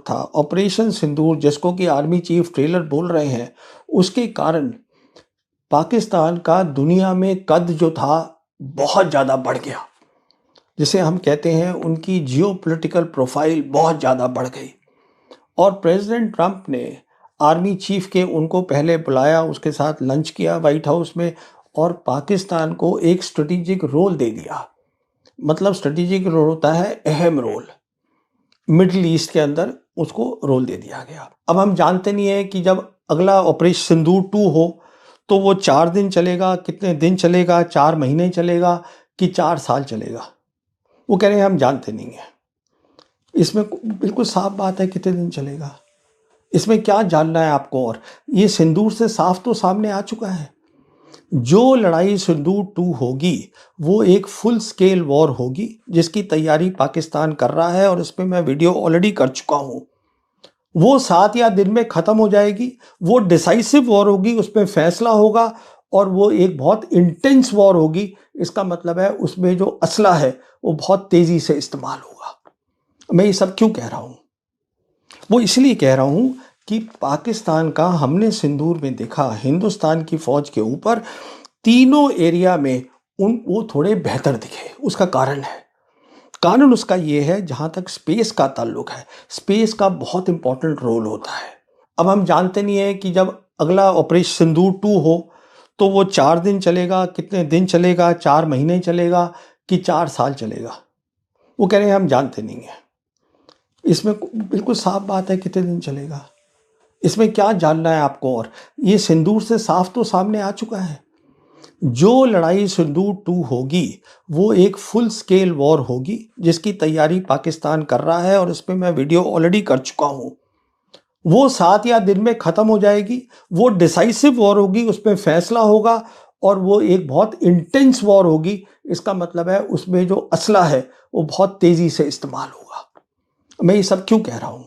था, ऑपरेशन सिंदूर जिसको कि आर्मी चीफ ट्रेलर बोल रहे हैं, उसके कारण पाकिस्तान का दुनिया में कद जो था बहुत ज़्यादा बढ़ गया। जिसे हम कहते हैं उनकी जियोपॉलिटिकल प्रोफाइल बहुत ज़्यादा बढ़ गई। और प्रेसिडेंट ट्रंप ने आर्मी चीफ के उनको पहले बुलाया, उसके साथ लंच किया वाइट हाउस में और पाकिस्तान को एक स्ट्रेटेजिक रोल दे दिया। मतलब स्ट्रेटेजिक रोल होता है अहम रोल, मिडिल ईस्ट के अंदर उसको रोल दे दिया गया। अब हम जानते नहीं है कि जब अगला ऑपरेशन सिंदूर 2 हो तो वो 4 दिन चलेगा, कितने दिन चलेगा, 4 महीने चलेगा कि 4 साल चलेगा, वो कह रहे हैं हम जानते नहीं हैं। इसमें बिल्कुल साफ बात है कितने दिन चलेगा, इसमें क्या जानना है आपको। और ये सिंदूर से साफ तो सामने आ चुका है, जो लड़ाई सिंदूर 2 होगी वो एक फुल स्केल वॉर होगी जिसकी तैयारी पाकिस्तान कर रहा है और इस पर मैं वीडियो ऑलरेडी कर चुका हूं। वो 7 या दिन में खत्म हो जाएगी, वो डिसाइसिव वॉर होगी, उस पर फैसला होगा और वो एक बहुत इंटेंस वॉर होगी। इसका मतलब है उसमें जो असला है वो बहुत तेजी से इस्तेमाल होगा। मैं ये सब क्यों कह रहा हूं? वो इसलिए कह रहा हूं कि पाकिस्तान का हमने सिंदूर में देखा, हिंदुस्तान की फौज के ऊपर तीनों एरिया में वो थोड़े बेहतर दिखे। उसका कारण उसका ये है, जहां तक स्पेस का ताल्लुक है, स्पेस का बहुत इंपॉर्टेंट रोल होता है। अब हम जानते नहीं है कि जब अगला ऑपरेशन सिंदूर 2 हो तो वो 4 दिन चलेगा, कितने दिन चलेगा, 4 महीने चलेगा कि 4 साल चलेगा, वो कह रहे हैं हम जानते नहीं हैं। इसमें बिल्कुल साफ बात है कितने दिन चलेगा, इसमें क्या जानना है आपको। और ये सिंदूर से साफ तो सामने आ चुका है, जो लड़ाई सिंदूर 2 होगी वो एक फुल स्केल वॉर होगी जिसकी तैयारी पाकिस्तान कर रहा है और इस पर मैं वीडियो ऑलरेडी कर चुका हूं। वो 7 या दिन में खत्म हो जाएगी, वो डिसाइसिव वॉर होगी, उस पर फैसला होगा और वो एक बहुत इंटेंस वॉर होगी। इसका मतलब है उसमें जो असला है वो बहुत तेजी से इस्तेमाल होगा। मैं ये सब क्यों कह रहा हूं?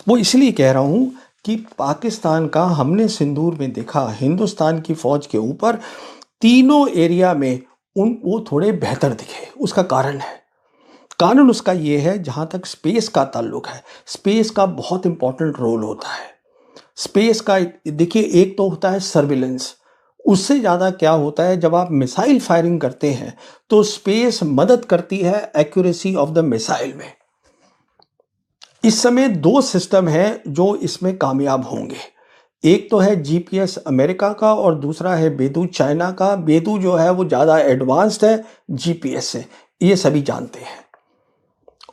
वो इसलिए कह रहा हूं कि पाकिस्तान का हमने सिंदूर में देखा, हिंदुस्तान की फौज के ऊपर तीनों एरिया में वो थोड़े बेहतर दिखे। उसका कारण उसका ये है, जहां तक स्पेस का ताल्लुक है, स्पेस का बहुत इंपॉर्टेंट रोल होता है। स्पेस का देखिए, एक तो होता है सर्विलेंस, उससे ज़्यादा क्या होता है, जब आप मिसाइल फायरिंग करते हैं तो स्पेस मदद करती है एक्यूरेसी ऑफ द मिसाइल में। इस समय 2 सिस्टम हैं जो इसमें कामयाब होंगे। एक तो है जीपीएस अमेरिका का और दूसरा है बेदू चाइना का। बेदू जो है वो ज़्यादा एडवांस्ड है जीपीएस से, ये सभी जानते हैं।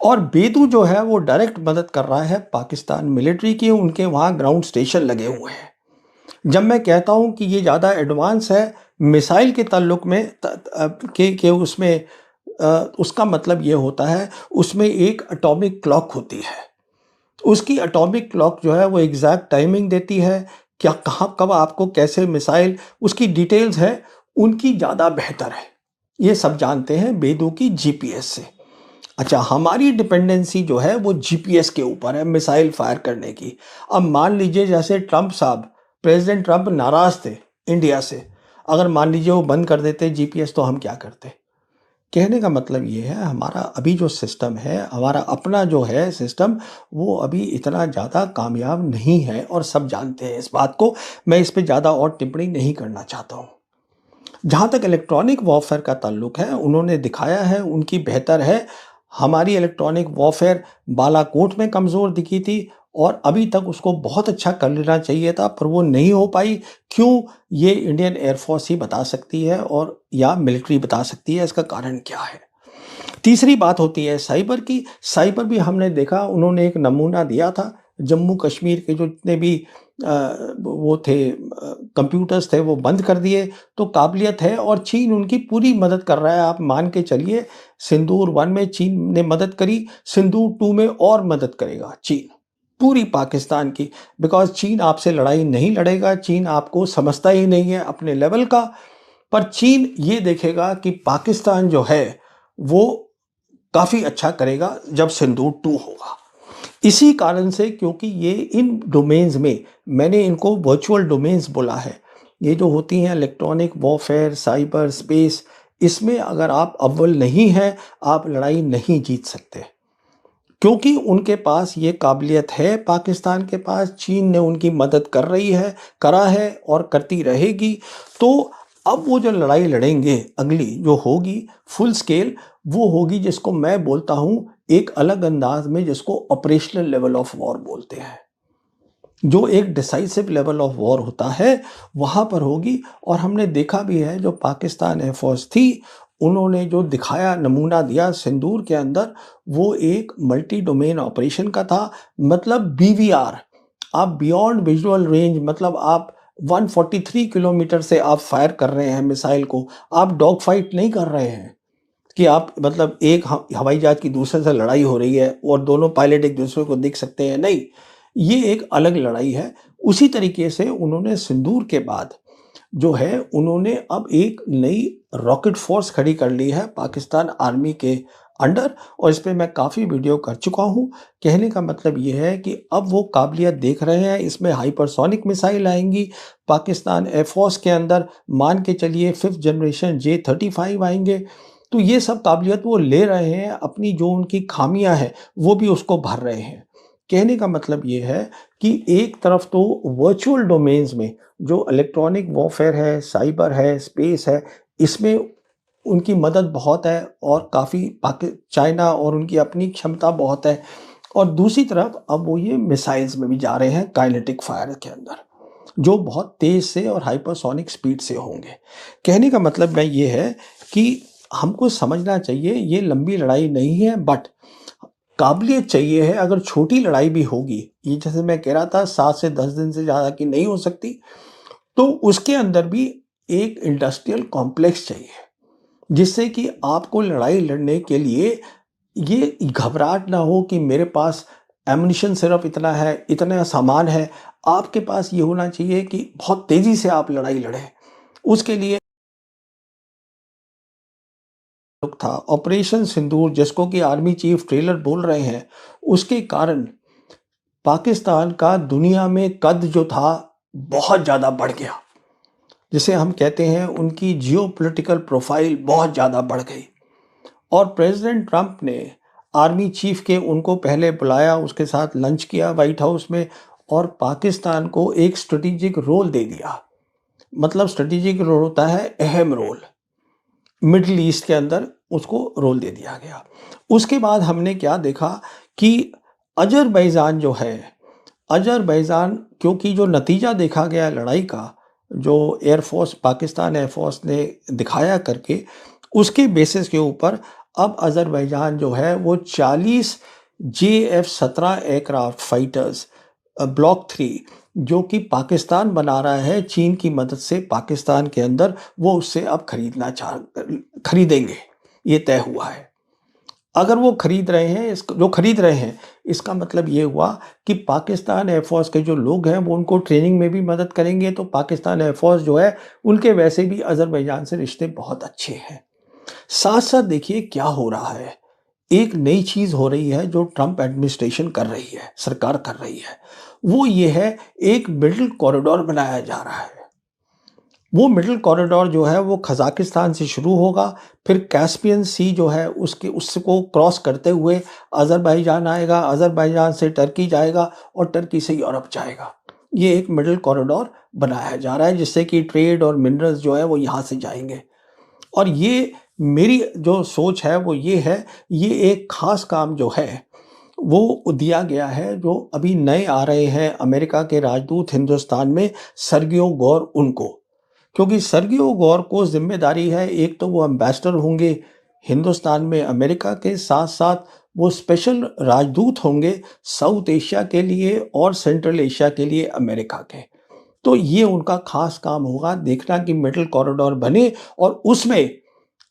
और बेदू जो है वो डायरेक्ट मदद कर रहा है पाकिस्तान मिलिट्री की, उनके वहाँ ग्राउंड स्टेशन लगे हुए हैं। जब मैं कहता हूँ कि ये ज़्यादा एडवांस है मिसाइल के ताल्लुक में के उसमें उसका मतलब ये होता है उसमें एक एटॉमिक क्लॉक होती है। उसकी एटॉमिक क्लॉक जो है वो एग्जैक्ट टाइमिंग देती है, क्या कहाँ कब आपको कैसे मिसाइल, उसकी डिटेल्स है उनकी ज़्यादा बेहतर है। ये सब जानते हैं बेदू की जीपीएस से। अच्छा, हमारी डिपेंडेंसी जो है वो जीपीएस के ऊपर है मिसाइल फायर करने की। अब मान लीजिए जैसे ट्रंप साहब, प्रेसिडेंट ट्रंप नाराज थे इंडिया से, अगर मान लीजिए वो बंद कर देते जीपीएस तो हम क्या करते। कहने का मतलब ये है, हमारा अभी जो सिस्टम है, हमारा अपना जो है सिस्टम, वो अभी इतना ज़्यादा कामयाब नहीं है और सब जानते हैं इस बात को। मैं इस पे ज़्यादा और टिप्पणी नहीं करना चाहता हूँ। जहाँ तक इलेक्ट्रॉनिक वॉरफेयर का ताल्लुक है, उन्होंने दिखाया है उनकी बेहतर है। हमारी इलेक्ट्रॉनिक वॉरफेयर बालाकोट में कमज़ोर दिखी थी और अभी तक उसको बहुत अच्छा कर लेना चाहिए था, पर वो नहीं हो पाई। क्यों, ये इंडियन एयरफोर्स ही बता सकती है और या मिलिट्री बता सकती है, इसका कारण क्या है। तीसरी बात होती है साइबर की। साइबर भी हमने देखा, उन्होंने एक नमूना दिया था, जम्मू कश्मीर के जो जितने भी वो थे कंप्यूटर्स थे वो बंद कर दिए। तो काबिलियत है और चीन उनकी पूरी मदद कर रहा है, आप मान के चलिए। सिंदूर 1 में चीन ने मदद करी, सिंदूर 2 में और मदद करेगा चीन पूरी पाकिस्तान की। बिकॉज चीन आपसे लड़ाई नहीं लड़ेगा, चीन आपको समझता ही नहीं है अपने लेवल का। पर चीन ये देखेगा कि पाकिस्तान जो है वो काफ़ी अच्छा करेगा जब सिंदूर 2 होगा। इसी कारण से, क्योंकि ये इन डोमेन्स में, मैंने इनको वर्चुअल डोमेन्स बोला है, ये जो होती हैं इलेक्ट्रॉनिक वॉरफेयर, साइबर, स्पेस, इसमें अगर आप अव्वल नहीं हैं आप लड़ाई नहीं जीत सकते। क्योंकि उनके पास ये काबिलियत है, पाकिस्तान के पास, चीन ने उनकी मदद कर रही है, करा है और करती रहेगी। तो अब वो जो लड़ाई लड़ेंगे अगली जो होगी फुल स्केल, वो होगी जिसको मैं बोलता हूँ एक अलग अंदाज में, जिसको ऑपरेशनल लेवल ऑफ वॉर बोलते हैं। जो एक डिसाइसिव लेवल ऑफ वॉर होता है वहाँ पर होगी। और हमने देखा भी है जो पाकिस्तान एयरफोर्स थी, उन्होंने जो दिखाया, नमूना दिया सिंदूर के अंदर, वो एक मल्टी डोमेन ऑपरेशन का था। मतलब बीवीआर, आप बियॉन्ड विजुअल रेंज, मतलब आप 143 किलोमीटर से आप फायर कर रहे हैं मिसाइल को। आप डॉग फाइट नहीं कर रहे हैं कि आप मतलब एक हवाई जहाज की दूसरे से लड़ाई हो रही है और दोनों पायलट एक दूसरे को देख सकते हैं, नहीं, ये एक अलग लड़ाई है। उसी तरीके से उन्होंने सिंदूर के बाद जो है, उन्होंने अब एक नई रॉकेट फोर्स खड़ी कर ली है पाकिस्तान आर्मी के अंडर, और इस पे मैं काफ़ी वीडियो कर चुका हूँ। कहने का मतलब ये है कि अब वो काबिलियत देख रहे हैं, इसमें हाइपरसोनिक मिसाइल आएंगी पाकिस्तान एयरफोर्स के अंदर, मान के चलिए 5th जनरेशन J-35 आएंगे। तो ये सब काबिलियत वो ले रहे हैं, अपनी जो उनकी खामियां हैं वो भी उसको भर रहे हैं। कहने का मतलब ये है कि एक तरफ तो वर्चुअल डोमेन्स में जो इलेक्ट्रॉनिक वॉरफेयर है, साइबर है, स्पेस है, इसमें उनकी मदद बहुत है और काफ़ी चाइना और उनकी अपनी क्षमता बहुत है। और दूसरी तरफ अब वो ये मिसाइल्स में भी जा रहे हैं, काइनेटिक फायर के अंदर, जो बहुत तेज से और हाइपरसोनिक स्पीड से होंगे। कहने का मतलब मैं ये है कि हमको समझना चाहिए ये लंबी लड़ाई नहीं है, बट काबिलियत चाहिए है। अगर छोटी लड़ाई भी होगी, ये जैसे मैं कह रहा था 7 से 10 दिन से ज़्यादा की नहीं हो सकती, तो उसके अंदर भी एक इंडस्ट्रियल कॉम्प्लेक्स चाहिए, जिससे कि आपको लड़ाई लड़ने के लिए ये घबराहट ना हो कि मेरे पास एमुनिशन सिर्फ इतना है, इतना सामान है। आपके पास ये होना चाहिए कि बहुत तेज़ी से आप लड़ाई लड़ें। उसके लिए था ऑपरेशन सिंदूर, जिसको कि आर्मी चीफ ट्रेलर बोल रहे हैं, उसके कारण पाकिस्तान का दुनिया में कद जो था बहुत ज़्यादा बढ़ गया। जिसे हम कहते हैं उनकी जियोपॉलिटिकल प्रोफाइल बहुत ज़्यादा बढ़ गई। और प्रेसिडेंट ट्रंप ने आर्मी चीफ के उनको पहले बुलाया, उसके साथ लंच किया वाइट हाउस में, और पाकिस्तान को एक स्ट्रेटेजिक रोल दे दिया। मतलब स्ट्रेटेजिक रोल होता है अहम रोल, मिडिल ईस्ट के अंदर उसको रोल दे दिया गया। उसके बाद हमने क्या देखा कि अजरबैजान जो है, अजरबैजान, क्योंकि जो नतीजा देखा गया लड़ाई का, जो एयरफोर्स, पाकिस्तान एयरफोर्स ने दिखाया करके, उसके बेसिस के ऊपर अब अजरबैजान जो है वो 40 JF-17 एयरक्राफ्ट फाइटर्स ब्लॉक 3 जो कि पाकिस्तान बना रहा है चीन की मदद से पाकिस्तान के अंदर, वो उससे अब खरीदेंगे, ये तय हुआ है। अगर वो खरीद रहे हैं, जो खरीद रहे हैं, इसका मतलब ये हुआ कि पाकिस्तान एयरफोर्स के जो लोग हैं वो उनको ट्रेनिंग में भी मदद करेंगे। तो पाकिस्तान एयरफोर्स जो है, उनके वैसे भी अजरबैजान से रिश्ते बहुत अच्छे हैं। साथ साथ देखिए क्या हो रहा है, एक नई चीज़ हो रही है जो ट्रंप एडमिनिस्ट्रेशन कर रही है, सरकार कर रही है, वो ये है एक मिडिल कॉरिडोर बनाया जा रहा है। वो मिडिल कॉरिडोर जो है वो कजाकिस्तान से शुरू होगा, फिर कैस्पियन सी जो है उसको क्रॉस करते हुए अजरबैजान आएगा, अजरबैजान से टर्की जाएगा और टर्की से यूरोप जाएगा। ये एक मिडिल कॉरिडोर बनाया जा रहा है, जिससे कि ट्रेड और मिनरल्स जो है वो यहाँ से जाएंगे। और ये मेरी जो सोच है वो ये है, ये एक ख़ास काम जो है वो दिया गया है, जो अभी नए आ रहे हैं अमेरिका के राजदूत हिंदुस्तान में, सर्गियो गौर उनको, क्योंकि सर्गियो गौर को जिम्मेदारी है, एक तो वो एम्बेसडर होंगे हिंदुस्तान में अमेरिका के, साथ साथ वो स्पेशल राजदूत होंगे साउथ एशिया के लिए और सेंट्रल एशिया के लिए अमेरिका के। तो ये उनका खास काम होगा, देखना कि मिडिल कॉरिडोर बने, और उसमें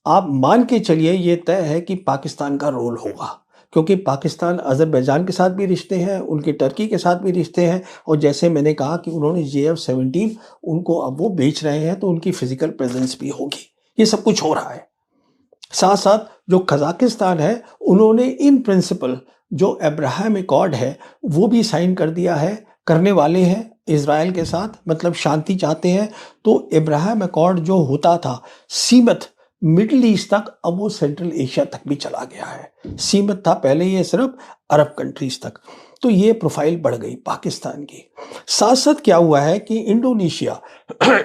आप मान के चलिए ये तय है कि पाकिस्तान का रोल होगा, क्योंकि पाकिस्तान अजरबैजान के साथ भी रिश्ते हैं, उनके टर्की के साथ भी रिश्ते हैं, और जैसे मैंने कहा कि उन्होंने JF-17 उनको अब वो बेच रहे हैं, तो उनकी फिजिकल प्रेजेंस भी होगी। ये सब कुछ हो रहा है। साथ साथ जो कजाकिस्तान है, उन्होंने इन प्रिंसिपल जो अब्राहम एकॉर्ड है वो भी साइन कर दिया है, करने वाले हैं इजराइल के साथ, मतलब शांति चाहते हैं। तो अब्राहम एकॉर्ड जो होता था सीमित मिडिल ईस्ट तक, अब वो सेंट्रल एशिया तक भी चला गया है। सीमित था पहले ये सिर्फ अरब कंट्रीज तक। तो ये प्रोफाइल बढ़ गई पाकिस्तान की। साथ साथ क्या हुआ है कि इंडोनेशिया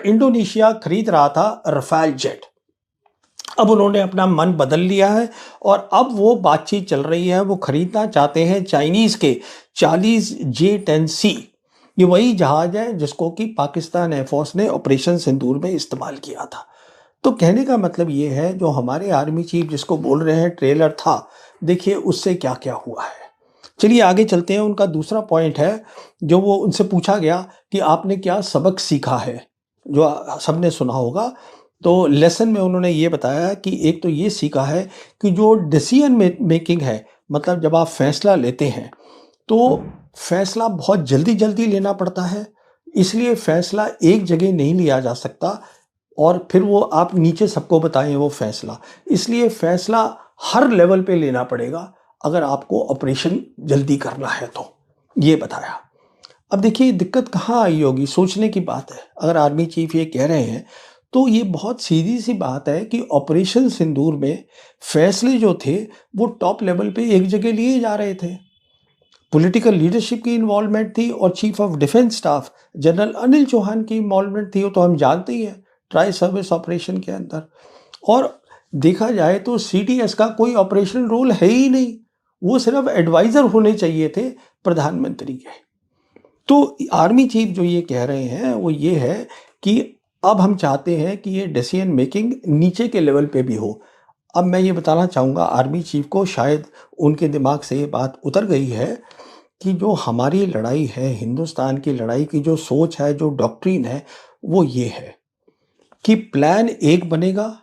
इंडोनेशिया खरीद रहा था रफाल जेट। अब उन्होंने अपना मन बदल लिया है और अब वो बातचीत चल रही है, वो खरीदना चाहते हैं चाइनीज के 40 J-10C। ये वही जहाज है जिसको कि पाकिस्तान एयरफोर्स ने ऑपरेशन सिंदूर में इस्तेमाल किया था। तो कहने का मतलब ये है, जो हमारे आर्मी चीफ जिसको बोल रहे हैं ट्रेलर था, देखिए उससे क्या क्या हुआ है। चलिए आगे चलते हैं। उनका दूसरा पॉइंट है, जो वो उनसे पूछा गया कि आपने क्या सबक सीखा है, जो सबने सुना होगा। तो लेसन में उन्होंने ये बताया कि एक तो ये सीखा है कि जो डिसीजन मेकिंग है, मतलब जब आप फैसला लेते हैं तो फैसला बहुत जल्दी जल्दी लेना पड़ता है, इसलिए फैसला एक जगह नहीं लिया जा सकता और फिर वो आप नीचे सबको बताएं वो फैसला। इसलिए फैसला हर लेवल पे लेना पड़ेगा अगर आपको ऑपरेशन जल्दी करना है तो, ये बताया। अब देखिए दिक्कत कहाँ आई होगी, सोचने की बात है। अगर आर्मी चीफ ये कह रहे हैं तो ये बहुत सीधी सी बात है कि ऑपरेशन सिंदूर में फैसले जो थे वो टॉप लेवल पे एक जगह लिए जा रहे थे। पॉलिटिकल लीडरशिप की इन्वॉल्वमेंट थी और chief of defence staff general Anil Chauhan की इन्वॉल्वमेंट थी, वो तो हम जानते ही हैं ट्राई सर्विस ऑपरेशन के अंदर। और देखा जाए तो सीडीएस का कोई ऑपरेशनल रोल है ही नहीं, वो सिर्फ एडवाइजर होने चाहिए थे प्रधानमंत्री के। तो आर्मी चीफ जो ये कह रहे हैं वो ये है कि अब हम चाहते हैं कि ये डिसीजन मेकिंग नीचे के लेवल पे भी हो। अब मैं ये बताना चाहूँगा आर्मी चीफ को, शायद उनके दिमाग से ये बात उतर गई है कि जो हमारी लड़ाई है, हिंदुस्तान की लड़ाई की जो सोच है, जो डॉक्ट्रिन है, वो ये है कि प्लान एक बनेगा,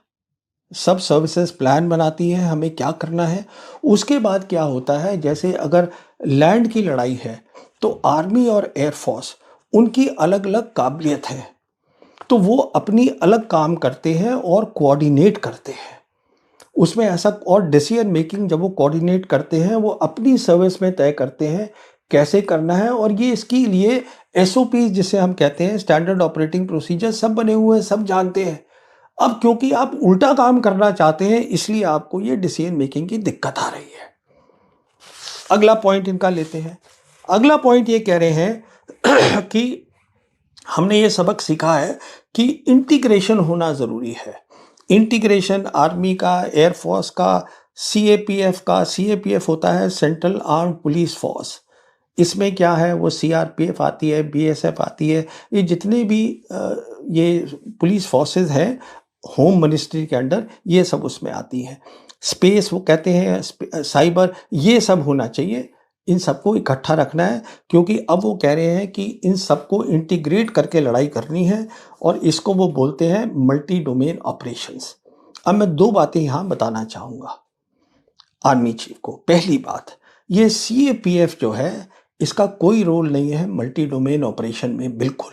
सब सर्विसेज प्लान बनाती है हमें क्या करना है। उसके बाद क्या होता है, जैसे अगर लैंड की लड़ाई है तो आर्मी और एयरफोर्स उनकी अलग अलग काबिलियत है, तो वो अपनी अलग काम करते हैं और कोऑर्डिनेट करते हैं उसमें ऐसा। और डिसीजन मेकिंग जब वो कोऑर्डिनेट करते हैं, वो अपनी सर्विस में तय करते हैं कैसे करना है। और ये इसके लिए एसओपी जिसे हम कहते हैं, स्टैंडर्ड ऑपरेटिंग प्रोसीजर, सब बने हुए हैं, सब जानते हैं। अब क्योंकि आप उल्टा काम करना चाहते हैं, इसलिए आपको ये डिसीजन मेकिंग की दिक्कत आ रही है। अगला पॉइंट इनका लेते हैं। अगला पॉइंट ये कह रहे हैं कि हमने ये सबक सीखा है कि इंटीग्रेशन होना ज़रूरी है। इंटीग्रेशन आर्मी का, एयरफोर्स का, सीएपीएफ का। सीएपीएफ होता है सेंट्रल आर्म्ड पुलिस फोर्स। इसमें क्या है, वो सीआरपीएफ आती है, बीएसएफ आती है, ये जितने भी ये पुलिस फोर्सेस हैं होम मिनिस्ट्री के अंडर, ये सब उसमें आती हैं। स्पेस वो कहते हैं, साइबर, ये सब होना चाहिए। इन सबको इकट्ठा रखना है क्योंकि अब वो कह रहे हैं कि इन सबको इंटीग्रेट करके लड़ाई करनी है और इसको वो बोलते हैं मल्टी डोमेन ऑपरेशंस। अब मैं दो बातें यहाँ बताना चाहूँगा आर्मी चीफ को। पहली बात, ये सीएपीएफ जो है इसका कोई रोल नहीं है मल्टी डोमेन ऑपरेशन में, बिल्कुल।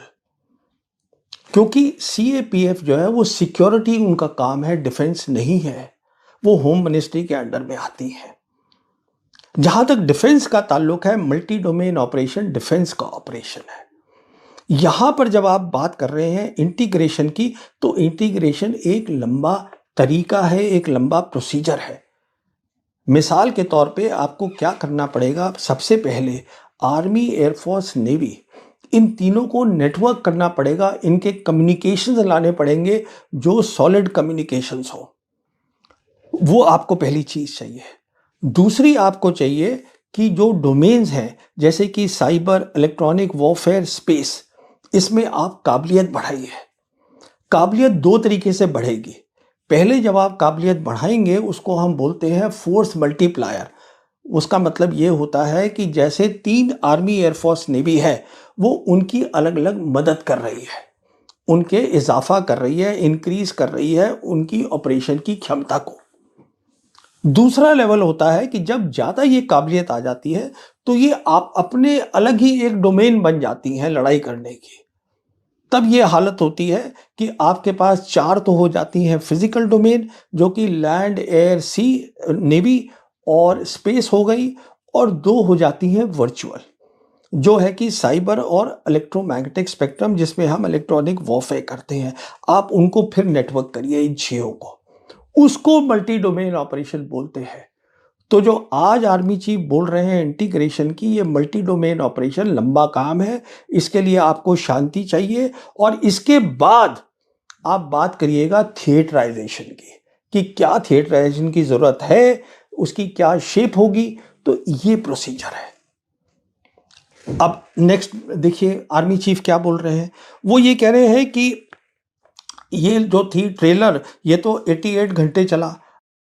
क्योंकि सीएपीएफ जो है वो सिक्योरिटी उनका काम है, डिफेंस नहीं है। वो होम मिनिस्ट्री के अंडर में आती है। जहां तक डिफेंस का ताल्लुक है, मल्टी डोमेन ऑपरेशन डिफेंस का ऑपरेशन है। यहां पर जब आप बात कर रहे हैं इंटीग्रेशन की, तो इंटीग्रेशन एक लंबा तरीका है, एक लंबा प्रोसीजर है। मिसाल के तौर पे आपको क्या करना पड़ेगा, सबसे पहले आर्मी, एयरफोर्स, नेवी, इन तीनों को नेटवर्क करना पड़ेगा। इनके कम्युनिकेशंस लाने पड़ेंगे जो सॉलिड कम्युनिकेशंस हो। वो आपको पहली चीज चाहिए। दूसरी आपको चाहिए कि जो डोमेन्स हैं, जैसे कि साइबर, इलेक्ट्रॉनिक वॉरफेयर, स्पेस, इसमें आप काबिलियत बढ़ाइए। काबिलियत दो तरीके से बढ़ेगी। पहले जब आप काबिलियत बढ़ाएंगे, उसको हम बोलते हैं फोर्स मल्टीप्लायर। उसका मतलब ये होता है कि जैसे 3 आर्मी, एयरफोर्स, नेवी है, वो उनकी अलग अलग मदद कर रही है, उनके इजाफा कर रही है, इंक्रीज कर रही है उनकी ऑपरेशन की क्षमता को। दूसरा लेवल होता है कि जब ज़्यादा ये काबिलियत आ जाती है तो ये आप अपने अलग ही एक डोमेन बन जाती हैं लड़ाई करने की। तब ये हालत होती है कि आपके पास 4 तो हो जाती हैं फिजिकल डोमेन, जो कि लैंड, एयर, सी, नेवी और स्पेस हो गई, और 2 हो जाती हैं वर्चुअल, जो है कि साइबर और इलेक्ट्रोमैग्नेटिक स्पेक्ट्रम, जिसमें हम इलेक्ट्रॉनिक वॉरफेयर करते हैं। आप उनको फिर नेटवर्क करिए इन 6 को। उसको मल्टी डोमेन ऑपरेशन बोलते हैं। तो जो आज आर्मी चीफ बोल रहे हैं इंटीग्रेशन की, ये मल्टी डोमेन ऑपरेशन लंबा काम है। इसके लिए आपको शांति चाहिए और इसके बाद आप बात करिएगा थिएटराइजेशन की, कि क्या थिएटराइजेशन की जरूरत है, उसकी क्या शेप होगी। तो ये प्रोसीजर है। अब नेक्स्ट देखिए आर्मी चीफ क्या बोल रहे हैं। वो ये कह रहे हैं कि ये जो थी ट्रेलर, ये तो 88 घंटे चला,